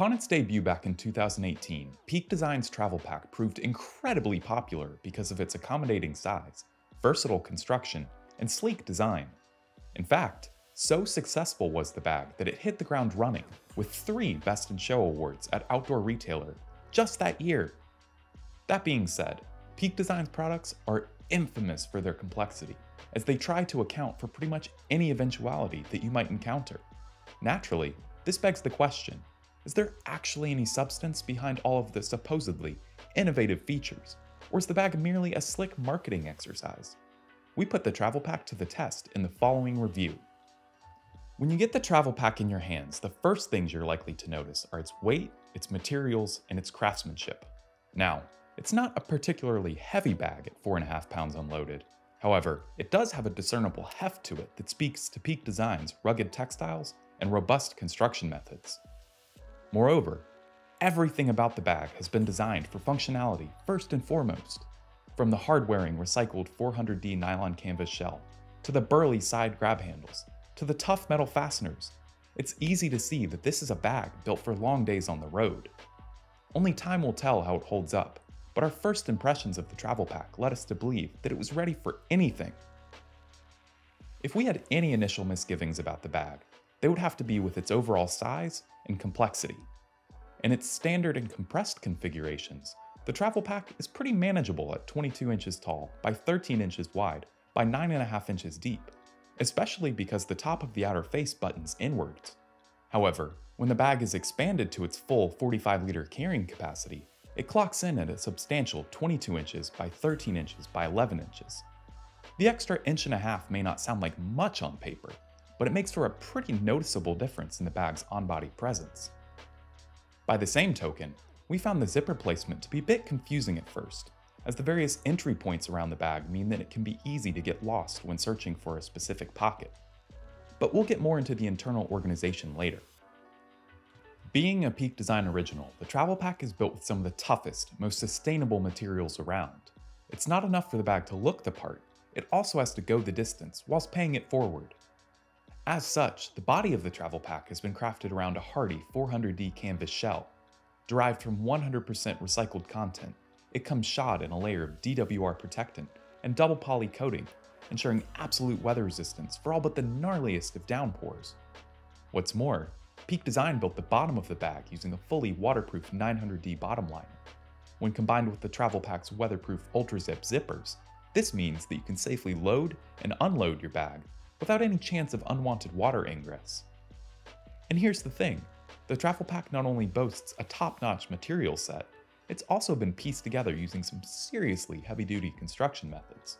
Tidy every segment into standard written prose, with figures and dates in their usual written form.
Upon its debut back in 2018, Peak Design's travel pack proved incredibly popular because of its accommodating size, versatile construction, and sleek design. In fact, so successful was the bag that it hit the ground running with 3 Best in Show awards at Outdoor Retailer just that year. That being said, Peak Design's products are infamous for their complexity, as they try to account for pretty much any eventuality that you might encounter. Naturally, this begs the question, is there actually any substance behind all of the supposedly innovative features, or is the bag merely a slick marketing exercise? We put the travel pack to the test in the following review. When you get the travel pack in your hands, the first things you're likely to notice are its weight, its materials, and its craftsmanship. Now, it's not a particularly heavy bag at 4.5 pounds unloaded. However, it does have a discernible heft to it that speaks to Peak Design's rugged textiles and robust construction methods. Moreover, everything about the bag has been designed for functionality first and foremost. From the hard-wearing recycled 400D nylon canvas shell, to the burly side grab handles, to the tough metal fasteners, it's easy to see that this is a bag built for long days on the road. Only time will tell how it holds up, but our first impressions of the travel pack led us to believe that it was ready for anything. If we had any initial misgivings about the bag, they would have to be with its overall size and complexity. In its standard and compressed configurations, the travel pack is pretty manageable at 22 inches tall by 13 inches wide by 9.5 inches deep, especially because the top of the outer face buttons inwards. However, when the bag is expanded to its full 45-liter carrying capacity, it clocks in at a substantial 22 inches by 13 inches by 11 inches. The extra 1.5 inches may not sound like much on paper, but it makes for a pretty noticeable difference in the bag's on-body presence. By the same token, we found the zipper placement to be a bit confusing at first, as the various entry points around the bag mean that it can be easy to get lost when searching for a specific pocket. But we'll get more into the internal organization later. Being a Peak Design original, the travel pack is built with some of the toughest, most sustainable materials around. It's not enough for the bag to look the part, it also has to go the distance whilst paying it forward. As such, the body of the travel pack has been crafted around a hardy 400D canvas shell. Derived from 100% recycled content, it comes shod in a layer of DWR protectant and double poly coating, ensuring absolute weather resistance for all but the gnarliest of downpours. What's more, Peak Design built the bottom of the bag using a fully waterproof 900D bottom liner. When combined with the travel pack's weatherproof UltraZip zippers, this means that you can safely load and unload your bag without any chance of unwanted water ingress. And here's the thing, the travel pack not only boasts a top-notch material set, it's also been pieced together using some seriously heavy-duty construction methods.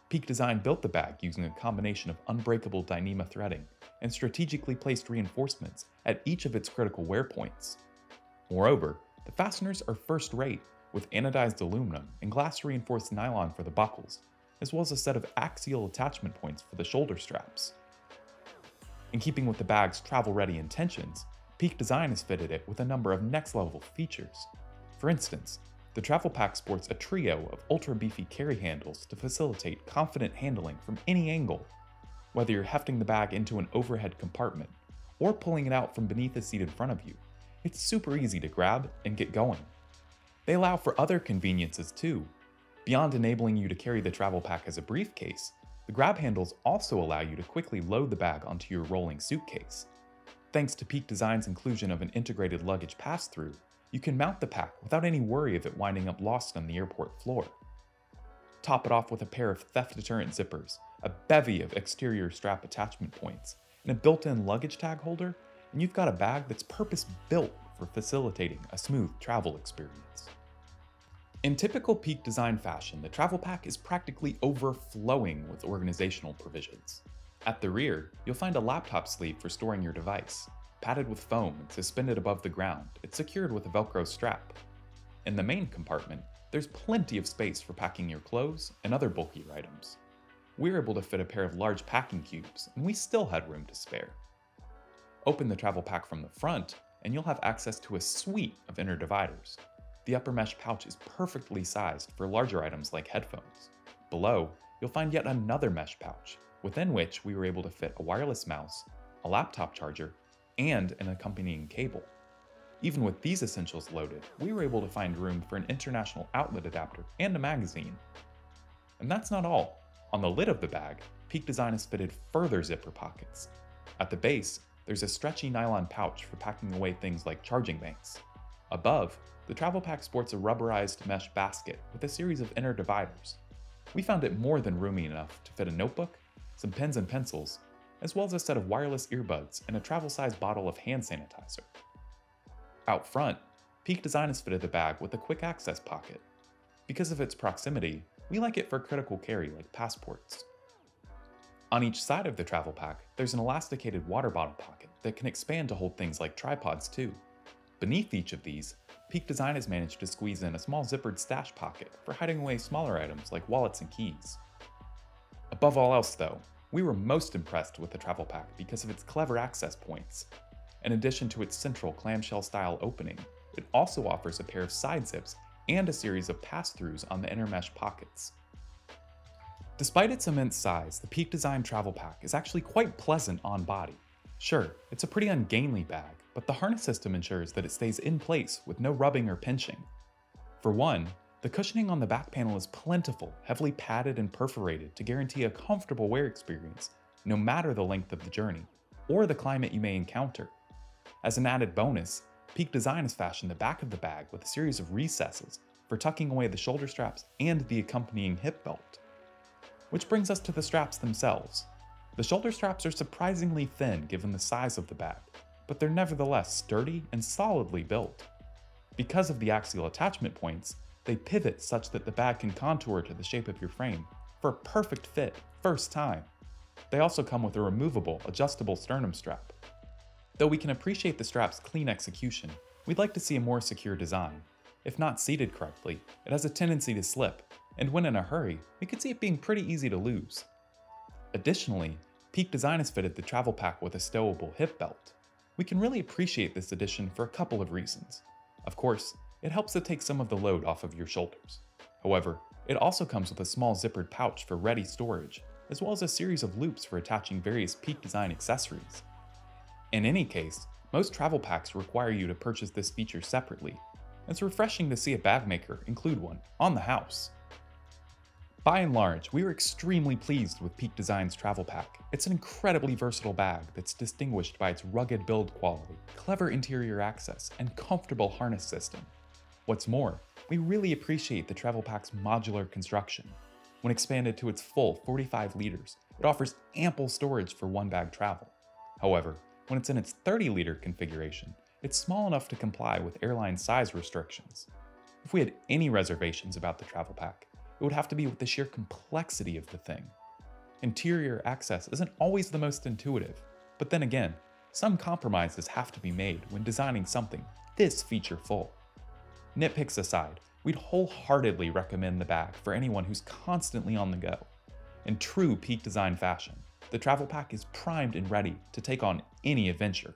Peak Design built the bag using a combination of unbreakable Dyneema threading and strategically placed reinforcements at each of its critical wear points. Moreover, the fasteners are first-rate, with anodized aluminum and glass-reinforced nylon for the buckles, as well as a set of axial attachment points for the shoulder straps. In keeping with the bag's travel-ready intentions, Peak Design has fitted it with a number of next-level features. For instance, the travel pack sports a trio of ultra-beefy carry handles to facilitate confident handling from any angle. Whether you're hefting the bag into an overhead compartment, or pulling it out from beneath the seat in front of you, it's super easy to grab and get going. They allow for other conveniences too. Beyond enabling you to carry the travel pack as a briefcase, the grab handles also allow you to quickly load the bag onto your rolling suitcase. Thanks to Peak Design's inclusion of an integrated luggage pass-through, you can mount the pack without any worry of it winding up lost on the airport floor. Top it off with a pair of theft-deterrent zippers, a bevy of exterior strap attachment points, and a built-in luggage tag holder, and you've got a bag that's purpose-built for facilitating a smooth travel experience. In typical Peak Design fashion, the travel pack is practically overflowing with organizational provisions. At the rear, you'll find a laptop sleeve for storing your device. Padded with foam and suspended above the ground, it's secured with a Velcro strap. In the main compartment, there's plenty of space for packing your clothes and other bulkier items. We're able to fit a pair of large packing cubes, and we still had room to spare. Open the travel pack from the front, and you'll have access to a suite of inner dividers. The upper mesh pouch is perfectly sized for larger items like headphones. Below, you'll find yet another mesh pouch, within which we were able to fit a wireless mouse, a laptop charger, and an accompanying cable. Even with these essentials loaded, we were able to find room for an international outlet adapter and a magazine. And that's not all. On the lid of the bag, Peak Design has fitted further zipper pockets. At the base, there's a stretchy nylon pouch for packing away things like charging banks. Above, the travel pack sports a rubberized mesh basket with a series of inner dividers. We found it more than roomy enough to fit a notebook, some pens and pencils, as well as a set of wireless earbuds and a travel-sized bottle of hand sanitizer. Out front, Peak Design has fitted the bag with a quick access pocket. Because of its proximity, we like it for critical carry like passports. On each side of the travel pack, there's an elasticated water bottle pocket that can expand to hold things like tripods too. Beneath each of these, Peak Design has managed to squeeze in a small zippered stash pocket for hiding away smaller items like wallets and keys. Above all else though, we were most impressed with the travel pack because of its clever access points. In addition to its central clamshell-style opening, it also offers a pair of side zips and a series of pass-throughs on the inner mesh pockets. Despite its immense size, the Peak Design travel pack is actually quite pleasant on body. Sure, it's a pretty ungainly bag, but the harness system ensures that it stays in place with no rubbing or pinching. For one, the cushioning on the back panel is plentiful, heavily padded and perforated to guarantee a comfortable wear experience, no matter the length of the journey, or the climate you may encounter. As an added bonus, Peak Design has fashioned the back of the bag with a series of recesses for tucking away the shoulder straps and the accompanying hip belt. Which brings us to the straps themselves. The shoulder straps are surprisingly thin given the size of the bag, but they're nevertheless sturdy and solidly built. Because of the axial attachment points, they pivot such that the bag can contour to the shape of your frame for a perfect fit first time. They also come with a removable, adjustable sternum strap. Though we can appreciate the strap's clean execution, we'd like to see a more secure design. If not seated correctly, it has a tendency to slip, and when in a hurry, we could see it being pretty easy to lose. Additionally, Peak Design has fitted the travel pack with a stowable hip belt. We can really appreciate this addition for a couple of reasons. Of course, it helps to take some of the load off of your shoulders. However, it also comes with a small zippered pouch for ready storage, as well as a series of loops for attaching various Peak Design accessories. In any case, most travel packs require you to purchase this feature separately. It's refreshing to see a bag maker include one on the house. By and large, we were extremely pleased with Peak Design's travel pack. It's an incredibly versatile bag that's distinguished by its rugged build quality, clever interior access, and comfortable harness system. What's more, we really appreciate the travel pack's modular construction. When expanded to its full 45 liters, it offers ample storage for one bag travel. However, when it's in its 30-liter configuration, it's small enough to comply with airline size restrictions. If we had any reservations about the travel pack, it would have to be with the sheer complexity of the thing. Interior access isn't always the most intuitive, but then again, some compromises have to be made when designing something this feature-full. Nitpicks aside, we'd wholeheartedly recommend the bag for anyone who's constantly on the go. In true Peak Design fashion, the travel pack is primed and ready to take on any adventure.